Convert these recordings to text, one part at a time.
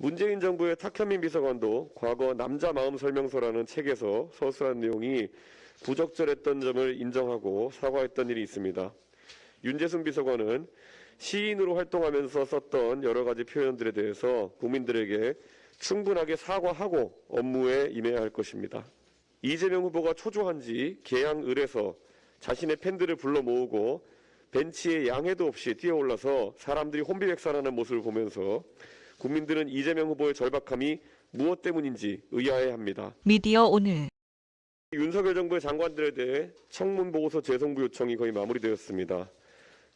문재인 정부의 탁현민 비서관도 과거 남자 마음 설명서라는 책에서 서술한 내용이 부적절했던 점을 인정하고 사과했던 일이 있습니다. 윤재순 비서관은 시인으로 활동하면서 썼던 여러 가지 표현들에 대해서 국민들에게 충분하게 사과하고 업무에 임해야 할 것입니다. 이재명 후보가 초조한 지 개항을에서 자신의 팬들을 불러 모으고 벤치에 양해도 없이 뛰어올라서 사람들이 혼비백산하는 모습을 보면서 국민들은 이재명 후보의 절박함이 무엇 때문인지 의아해합니다. 미디어 오늘 윤석열 정부의 장관들에 대해 청문보고서 재송부 요청이 거의 마무리되었습니다.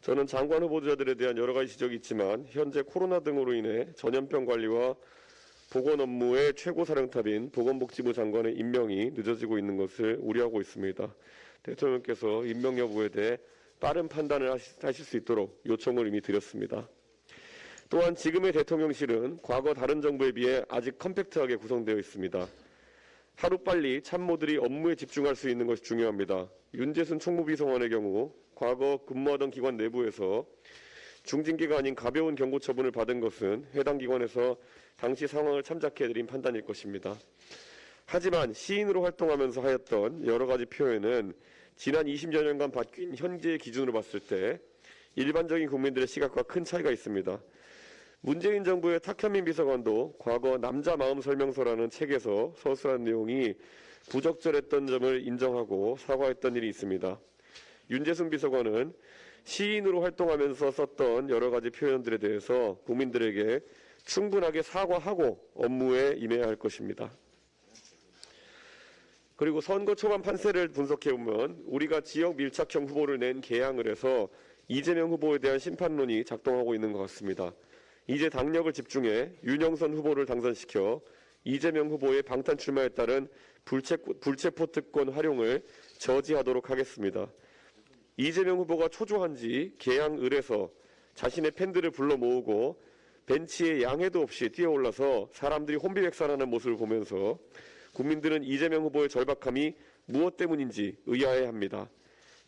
저는 장관 후보자들에 대한 여러 가지 지적이 있지만 현재 코로나 등으로 인해 전염병 관리와 보건 업무의 최고사령탑인 보건복지부 장관의 임명이 늦어지고 있는 것을 우려하고 있습니다. 대통령께서 임명 여부에 대해 빠른 판단을 하실 수 있도록 요청을 이미 드렸습니다. 또한 지금의 대통령실은 과거 다른 정부에 비해 아직 컴팩트하게 구성되어 있습니다. 하루빨리 참모들이 업무에 집중할 수 있는 것이 중요합니다. 윤재순 총무비서관의 경우 과거 근무하던 기관 내부에서 중징계가 아닌 가벼운 경고 처분을 받은 것은 해당 기관에서 당시 상황을 참작해드린 판단일 것입니다. 하지만 시인으로 활동하면서 하였던 여러 가지 표현은 지난 20여 년간 바뀐 현재의 기준으로 봤을 때 일반적인 국민들의 시각과 큰 차이가 있습니다. 문재인 정부의 탁현민 비서관도 과거 남자 마음 설명서라는 책에서 서술한 내용이 부적절했던 점을 인정하고 사과했던 일이 있습니다. 윤재순 비서관은 시인으로 활동하면서 썼던 여러 가지 표현들에 대해서 국민들에게 충분하게 사과하고 업무에 임해야 할 것입니다. 그리고 선거 초반 판세를 분석해보면 우리가 지역 밀착형 후보를 낸 개항을 해서 이재명 후보에 대한 심판론이 작동하고 있는 것 같습니다. 이제 당력을 집중해 윤영선 후보를 당선시켜 이재명 후보의 방탄 출마에 따른 불체포 특권 활용을 저지하도록 하겠습니다. 이재명 후보가 초조한 지 개항을에서 자신의 팬들을 불러 모으고 벤치에 양해도 없이 뛰어올라서 사람들이 혼비백산하는 모습을 보면서 국민들은 이재명 후보의 절박함이 무엇 때문인지 의아해합니다.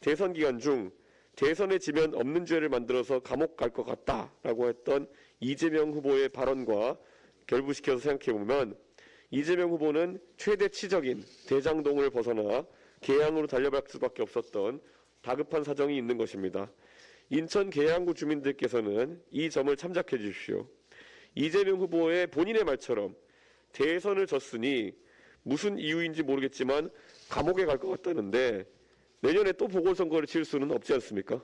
대선 기간 중 대선에 지면 없는 죄를 만들어서 감옥 갈 것 같다라고 했던 이재명 후보의 발언과 결부시켜서 생각해보면 이재명 후보는 최대 치적인 대장동을 벗어나 계양으로 달려갈 수밖에 없었던 다급한 사정이 있는 것입니다. 인천 계양구 주민들께서는 이 점을 참작해 주십시오. 이재명 후보의 본인의 말처럼 대선을 졌으니 무슨 이유인지 모르겠지만 감옥에 갈 것 같다는데 내년에 또 보궐선거를 치를 수는 없지 않습니까?